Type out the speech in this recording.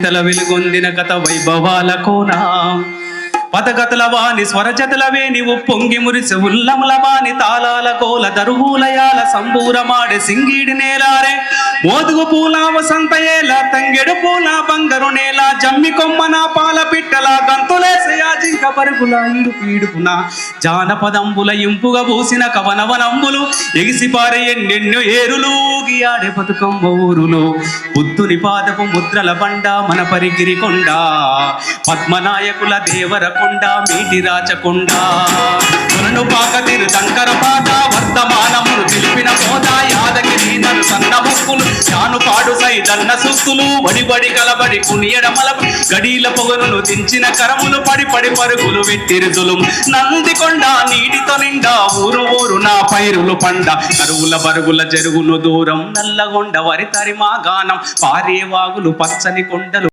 వెలుగొందిన కథ వైభవాల కోనా పదగతుల వాణి స్వరజతుల వేణి ఉప్పొంగి మురిసి ఉల్లముల వాణి తాళాల కోల దరుహూలయాల సంబూరమాడే సింగీడి నేలారే మోదుగు పూల వసంత ఏల తంగెడు పూల బంగారు నేల జమ్మి కొమ్మన పాల పిట్టల గంతులేసయా జింక పరుగుల ఇడుపున జానపదంబుల ఇంపుగా పూసిన కవనవనంబులు ఎగిసిపారే ఎన్నెన్నో ఏరులు గియాడే బతుకమ్మ ఊరులో బుద్ధుని పాదపు ముద్రల బండ మన పరిగిరి కొండ పద్మనాయకుల దేవర కొండ మీటి రాచకొండ కొలను పాక తిరు దంకర పాద వర్ధమానమును తెలిపిన పోద యాదగిరి నరు సన్న ముక్కులు చాను పాడు సైదన్న సుస్తులు వడిబడి కలబడి కునియడమల గడీల పొగరును దించిన కరములు పడి పడి పరుగులు వెట్టిరుదులు నంది కొండ నీటితో నిండా ఊరు ఊరు నా పైరులు పండ కరువుల బరుగుల జరుగును దూరం నల్లగొండ వరి తరిమా గానం పారే వాగులు పచ్చని కొండలు